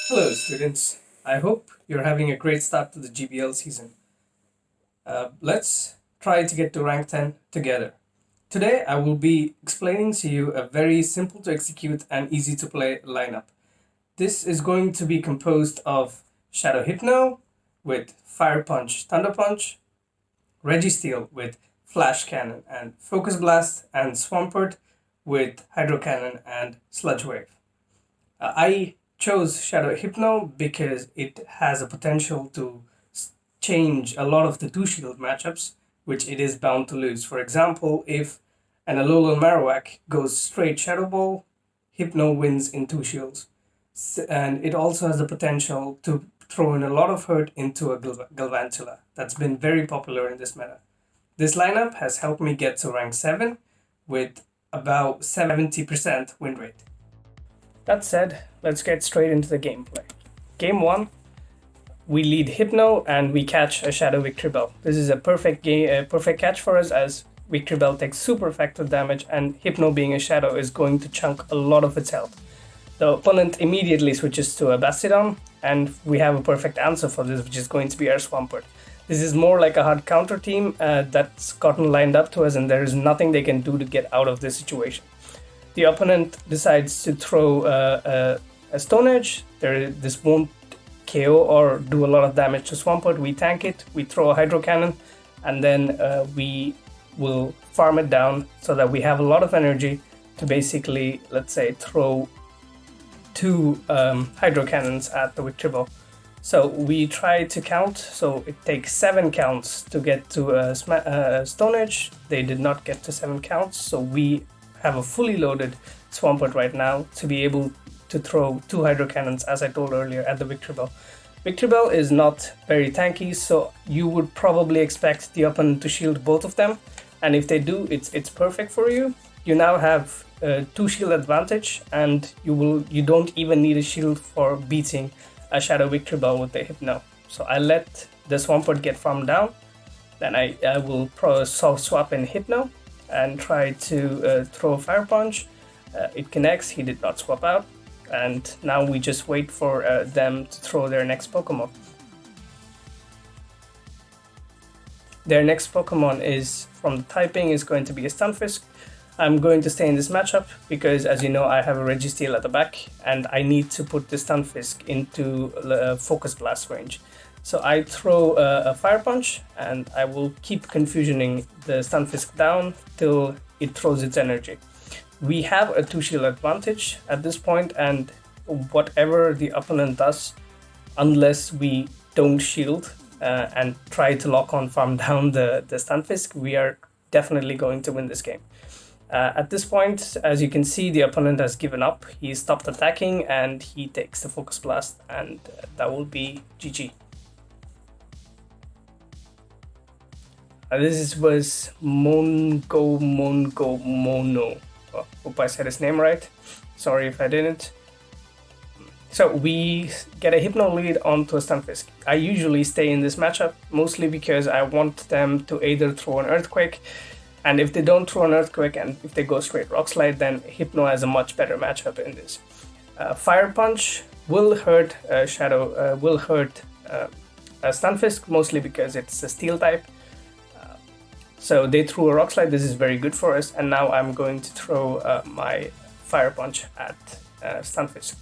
Hello, students. I hope you're having a great start to the GBL season. Let's try to get to rank 10 together. Today, I will be explaining to you a very simple to execute and easy to play lineup. This is going to be composed of Shadow Hypno with Fire Punch, Thunder Punch, Registeel with Flash Cannon and Focus Blast, and Swampert with Hydro Cannon and Sludge Wave. I chose Shadow Hypno because it has a potential to change a lot of the two shield matchups, which it is bound to lose. For example, if an Alolan Marowak goes straight Shadow Ball, Hypno wins in two shields. And it also has the potential to throw in a lot of hurt into a Galvantula. That's been very popular in this meta. This lineup has helped me get to rank 7 with about 70% win rate. That said, let's get straight into the gameplay. Game 1, we lead Hypno and we catch a Shadow Victreebel. This is a perfect catch for us as Victreebel takes super effective damage and Hypno being a Shadow is going to chunk a lot of its health. The opponent immediately switches to a Bastiodon and we have a perfect answer for this, which is going to be our Swampert. This is more like a hard counter team that's gotten lined up to us and there is nothing they can do to get out of this situation. The opponent decides to throw a Stone Edge. This won't KO or do a lot of damage to Swampert. We tank it, we throw a Hydro Cannon, and then we will farm it down so that we have a lot of energy to basically, let's say, throw two Hydro Cannons at the Victreebel. So we try to count, so it takes 7 counts to get to a Stone Edge. They did not get to 7 counts, so we have a fully loaded Swampert right now to be able to throw 2 Hydro Cannons, as I told earlier, at the Victreebel. Victreebel is not very tanky, so you would probably expect the opponent to shield both of them, and if they do, it's perfect for you. You now have 2 shield advantage, and you don't even need a shield for beating a Shadow Victreebel with the Hypno. So I let the Swampert get farmed down, then I will swap in Hypno and try to throw a Fire Punch. It connects, he did not swap out, and now we just wait for them to throw their next Pokemon. Their next Pokemon is, from the typing, is going to be a Stunfisk. I'm going to stay in this matchup because, as you know, I have a Registeel at the back and I need to put the Stunfisk into Focus Blast range. So I throw a Fire Punch and I will keep confusioning the Stunfisk down till it throws its energy. We have a 2 shield advantage at this point, and whatever the opponent does, unless we don't shield and try to lock on farm down the Stunfisk, we are definitely going to win this game. At this point, as you can see, the opponent has given up. He stopped attacking and he takes the Focus Blast, and that will be GG. This was Mono. Hope I said his name right. Sorry if I didn't. So we get a Hypno lead onto a Stunfisk. I usually stay in this matchup, mostly because I want them to either throw an Earthquake, and if they don't throw an Earthquake and if they go straight Rock Slide, then Hypno has a much better matchup in this. Fire Punch will hurt a Stunfisk, mostly because it's a Steel type. So they threw a Rock Slide, this is very good for us, and now I'm going to throw my Fire Punch at Stunfisk.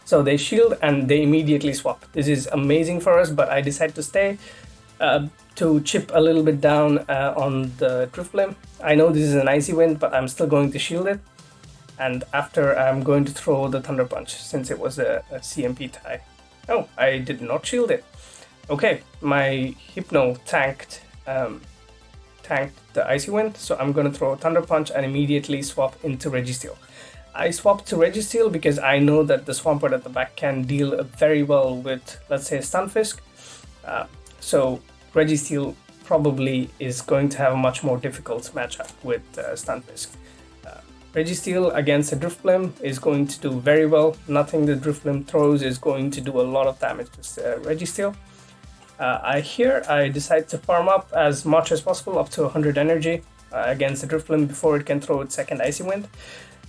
So they shield and they immediately swap. This is amazing for us, but I decide to stay to chip a little bit down on the Drifblim. I know this is an Icy Wind, but I'm still going to shield it. And after, I'm going to throw the Thunder Punch, since it was a CMP tie. Oh, I did not shield it. Okay, my Hypno tanked the Icy Wind, so I'm going to throw a Thunder Punch and immediately swap into Registeel. I swapped to Registeel because I know that the Swampert at the back can deal very well with, let's say, Stunfisk. So Registeel probably is going to have a much more difficult matchup with Stunfisk. Registeel against a Drifblim is going to do very well. Nothing the Drifblim throws is going to do a lot of damage to Registeel. I decide to farm up as much as possible, up to 100 energy against the Drifblim before it can throw its second Icy Wind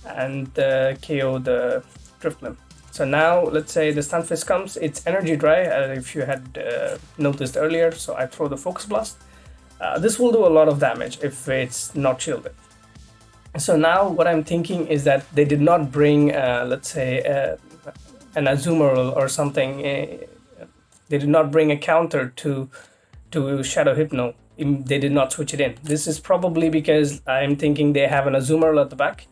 and KO the Drifblim. So now let's say the Stunfisk comes, it's energy dry, if you had noticed earlier, so I throw the Focus Blast. This will do a lot of damage if it's not shielded. So now what I'm thinking is that they did not bring, let's say, an Azumarill or something. They did not bring a counter to Shadow Hypno. They did not switch it in. This is probably because I'm thinking they have an Azumarill at the back.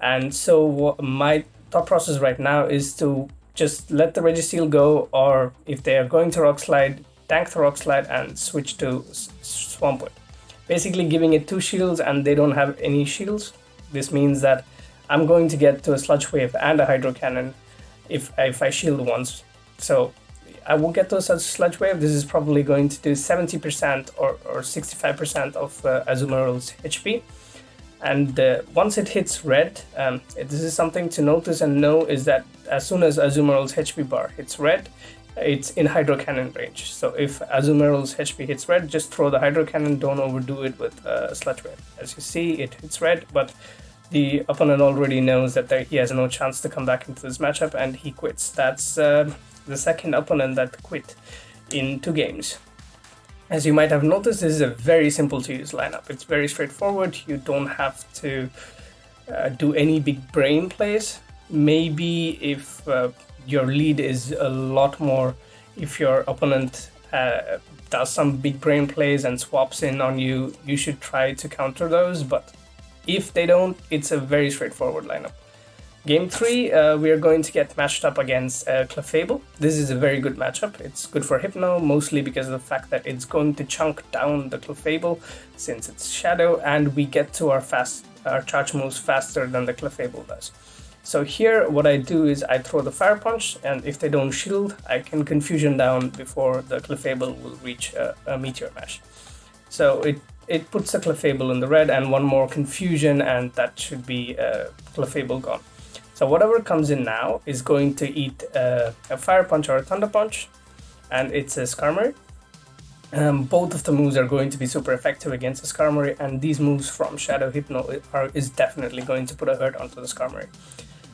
And so my thought process right now is to just let the Registeel go, or if they are going to Rock Slide, tank the Rock Slide and switch to Swampert. Basically giving it 2 shields and they don't have any shields. This means that I'm going to get to a Sludge Wave and a Hydro Cannon if I shield once. So I will get to a Sludge Wave. This is probably going to do 70% or 65% of Azumarill's HP. And once it hits red, this is something to notice and know, is that as soon as Azumarill's HP bar hits red, it's in Hydro Cannon range. So if Azumarill's HP hits red, just throw the Hydro Cannon, don't overdo it with Sludge Wave. As you see, it hits red, but the opponent already knows that he has no chance to come back into this matchup, and he quits. That's the second opponent that quit in 2 games. As you might have noticed, this is a very simple to use lineup. It's very straightforward. You don't have to do any big brain plays. Maybe if your lead is a lot more, if your opponent does some big brain plays and swaps in on you, you should try to counter those. But if they don't, it's a very straightforward lineup. Game 3, we are going to get matched up against Clefable. This is a very good matchup. It's good for Hypno, mostly because of the fact that it's going to chunk down the Clefable since it's Shadow, and we get to our charge moves faster than the Clefable does. So here, what I do is I throw the Fire Punch, and if they don't shield, I can Confusion down before the Clefable will reach a Meteor Mash. So it puts the Clefable in the red, and one more Confusion, and that should be Clefable gone. So whatever comes in now is going to eat a Fire Punch or a Thunder Punch, and it's a Skarmory. Both of the moves are going to be super effective against the Skarmory, and these moves from Shadow Hypno is definitely going to put a hurt onto the Skarmory.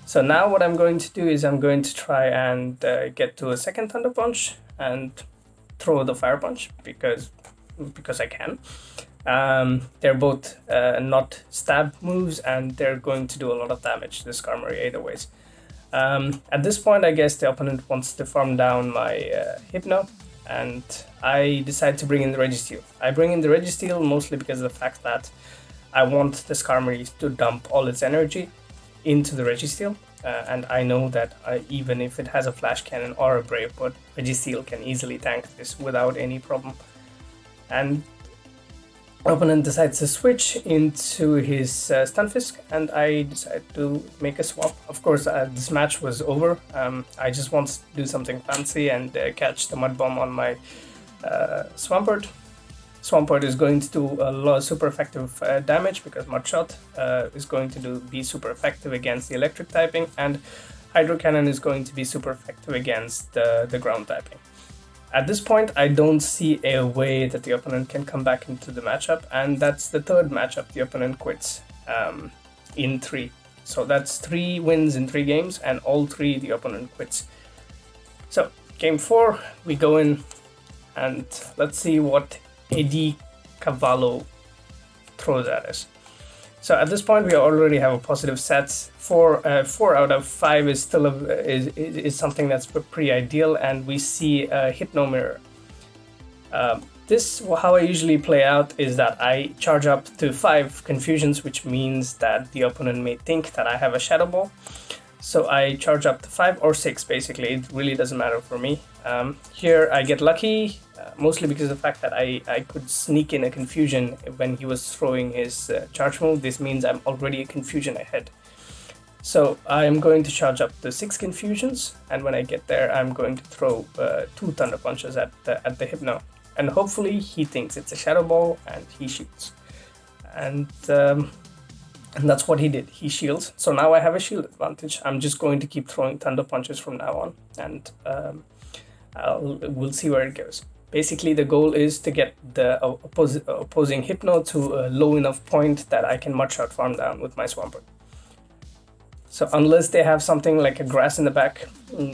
So now what I'm going to do is I'm going to try and get to a second Thunder Punch and throw the Fire Punch because I can. They're both not stab moves, and they're going to do a lot of damage to the Skarmory either ways. At this point, I guess the opponent wants to farm down my Hypno, and I decide to bring in the Registeel. I bring in the Registeel mostly because of the fact that I want the Skarmory to dump all its energy into the Registeel, and I know that even if it has a Flash Cannon or a Brave Bird, Registeel can easily tank this without any problem. And opponent decides to switch into his Stunfisk, and I decide to make a swap. Of course, this match was over. I just want to do something fancy and catch the Mud Bomb on my Swampert. Swampert is going to do a lot of super effective damage because Mud Shot is going to be super effective against the electric typing, and Hydro Cannon is going to be super effective against the ground typing. At this point, I don't see a way that the opponent can come back into the matchup, and that's the third matchup the opponent quits in 3. So that's 3 wins in 3 games, and all 3 the opponent quits. So, game 4, we go in, and let's see what Eddie Cavallo throws at us. So at this point, we already have a positive set. 4 out of 5 is still is something that's pretty ideal, and we see a Hypno Mirror. How I usually play out is that I charge up to 5 Confusions, which means that the opponent may think that I have a Shadow Ball. So I charge up to 5 or 6, basically. It really doesn't matter for me. Here I get lucky, mostly because of the fact that I could sneak in a Confusion when he was throwing his charge move. This means I'm already a Confusion ahead. So I'm going to charge up to 6 Confusions, and when I get there, I'm going to throw 2 Thunder Punches at the Hypno. And hopefully he thinks it's a Shadow Ball, and he shoots. And that's what he did. He shields. So now I have a shield advantage. I'm just going to keep throwing Thunder Punches from now on, and we'll see where it goes. Basically, the goal is to get the opposing Hypno to a low enough point that I can Mud Shot farm down with my Swampert. So unless they have something like a grass in the back,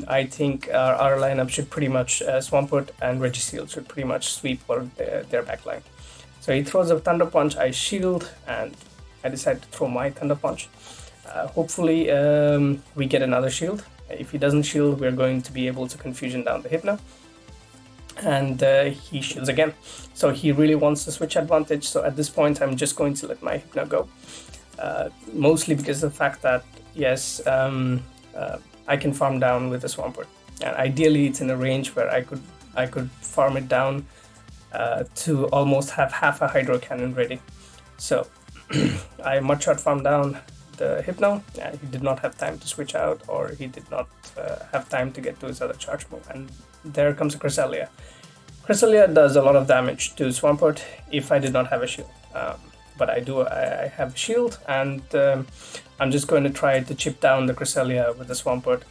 I think our lineup should pretty much Swampert and Registeel should pretty much sweep for their back line. So he throws a Thunder Punch, I shield, and I decide to throw my Thunder Punch. Hopefully we get another shield. If he doesn't shield, we're going to be able to Confusion down the Hypno. And he shields again. So he really wants the switch advantage. So at this point, I'm just going to let my Hypno go. Mostly because of the fact that, yes, I can farm down with the Swampert. And ideally, it's in a range where I could farm it down to almost have half a Hydro Cannon ready. So I Mudshot farm down the Hypno. He did not have time to switch out, or he did not have time to get to his other charge move. And there comes a Cresselia. Cresselia does a lot of damage to Swampert if I did not have a shield. But I have a shield, and I'm just going to try to chip down the Cresselia with the Swampert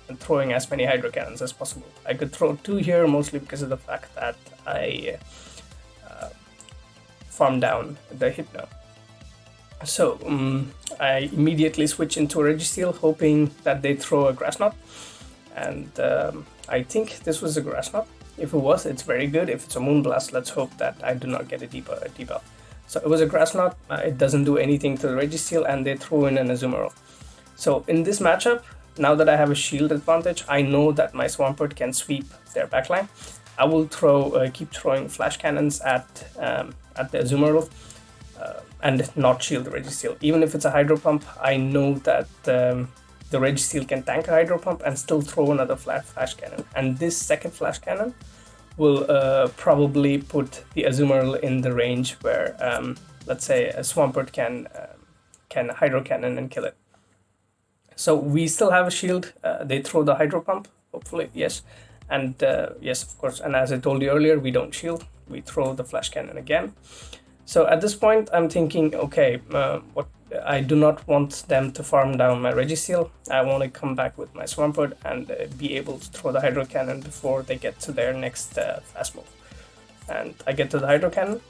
and throwing as many Hydro Cannons as possible. I could throw 2 here, mostly because of the fact that I farm down the Hypno. So I immediately switch into a Registeel, hoping that they throw a Grass Knot. And I think this was a Grass Knot. If it was, it's very good. If it's a Moonblast, let's hope that I do not get a debuff. So it was a Grass Knot. It doesn't do anything to the Registeel, and they throw in an Azumarill. So in this matchup, now that I have a shield advantage, I know that my Swampert can sweep their backline. I will keep throwing Flash Cannons at the Azumarill. And not shield the Registeel. Even if it's a Hydro Pump, I know that the Registeel can tank a Hydro Pump and still throw another Flash Cannon. And this second Flash Cannon will probably put the Azumarill in the range where, let's say, a Swampert can Hydro Cannon and kill it. So we still have a shield. They throw the Hydro Pump, hopefully, yes. And yes, of course, and as I told you earlier, we don't shield. We throw the Flash Cannon again. So at this point, I'm thinking, okay, I do not want them to farm down my Registeel. I want to come back with my Swampert and be able to throw the Hydro Cannon before they get to their next fast move. And I get to the Hydro Cannon.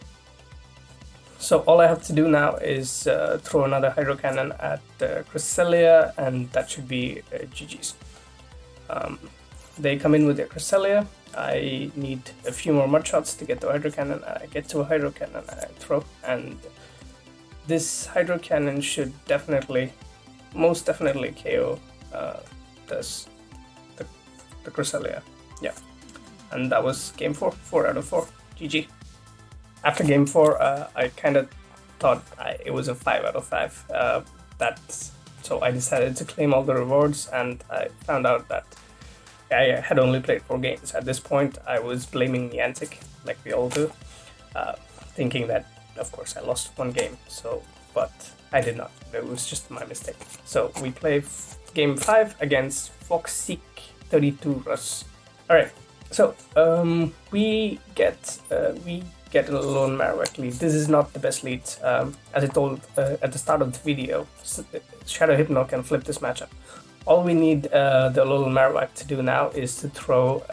So all I have to do now is throw another Hydro Cannon at Cresselia, and that should be GG's. They come in with their Cresselia. I need a few more Mudshots to get to Hydro Cannon. I get to a Hydro Cannon, I throw, and this Hydro Cannon should most definitely KO the Cresselia. Yeah, and that was game 4, 4 out of 4, GG. After game 4, I kind of thought it was a 5 out of 5. So I decided to claim all the rewards, and I found out that I had only played 4 games. At this point, I was blaming Niantic, like we all do, thinking that, of course, I lost 1 game. But I did not. It was just my mistake. So we play game 5 against Foxseek32 Russ. All right. So we get a lone Marowak lead. This is not the best lead. As I told at the start of the video, Shadow Hypno can flip this matchup. All we need the little Marowak to do now is to throw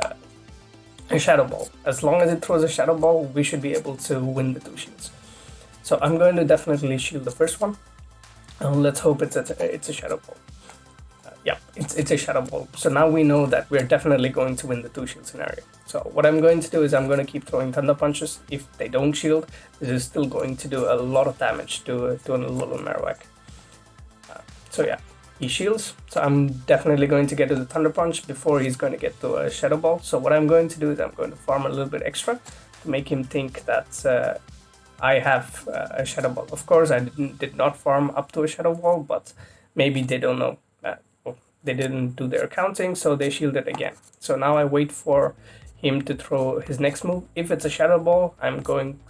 a Shadow Ball. As long as it throws a Shadow Ball, we should be able to win the 2 shields. So I'm going to definitely shield the first one. Let's hope it's a Shadow Ball. Yeah, it's a Shadow Ball. So now we know that we're definitely going to win the 2 shield scenario. So what I'm going to do is I'm going to keep throwing Thunder Punches. If they don't shield, this is still going to do a lot of damage to a little Marowak. So yeah. He shields, so I'm definitely going to get to the Thunder Punch before he's going to get to a Shadow Ball. So what I'm going to do is I'm going to farm a little bit extra to make him think that I have a Shadow Ball. Of course, I did not farm up to a Shadow Ball, but maybe they don't know. They didn't do their counting, so they shielded again. So now I wait for him to throw his next move. If it's a Shadow Ball,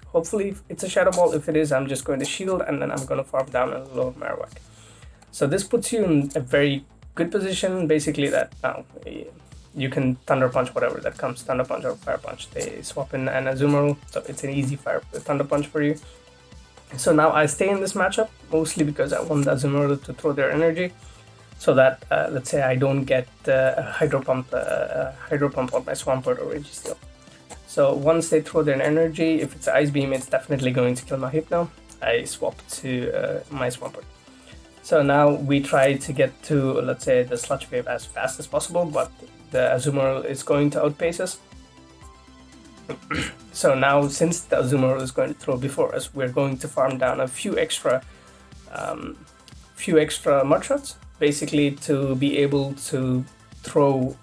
hopefully it's a Shadow Ball. If it is, I'm just going to shield, and then I'm going to farm down a little Marowak. So this puts you in a very good position, basically, that now you can Thunder Punch whatever that comes, Thunder Punch or Fire Punch. They swap in an Azumarill, so it's an easy Thunder Punch for you. So now I stay in this matchup, mostly because I want the Azumarill to throw their energy, so that, let's say, I don't get a Hydro Pump on my Swampert or Registeel. So once they throw their energy, if it's Ice Beam, it's definitely going to kill my Hypno. I swap to my Swampert. So now we try to get to, let's say, the sludge wave as fast as possible, but the Azumarill is going to outpace us. So now, since the Azumarill is going to throw before us, we're going to farm down a few extra mudshots, basically to be able to throw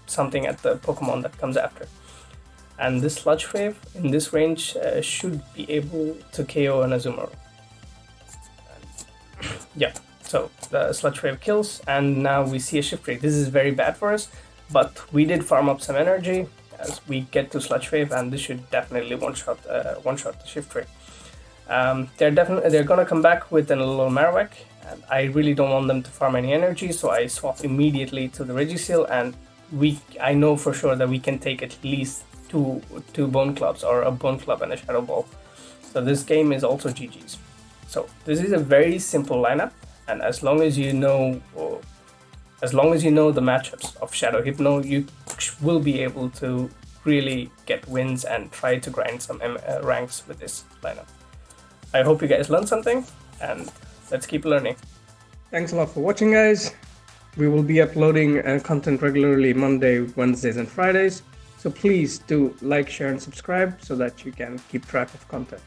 something at the Pokemon that comes after. And this sludge wave in this range should be able to KO an Azumarill. Yeah, so the sludge wave kills, and now we see a shift rate. This is very bad for us, but we did farm up some energy as we get to sludge wave, and this should definitely one-shot the shift rate. They're gonna come back with a little Marowak, and I really don't want them to farm any energy, so I swap immediately to the Regiseal, and I know for sure that we can take at least two Bone Clubs, or a Bone Club and a Shadow Ball. So this game is also GG's. So this is a very simple lineup, and as long as you know the matchups of Shadow Hypno, you will be able to really get wins and try to grind some ranks with this lineup. I hope you guys learned something, and let's keep learning. Thanks a lot for watching, guys. We will be uploading content regularly Monday, Wednesdays, and Fridays. So please do like, share, and subscribe so that you can keep track of content.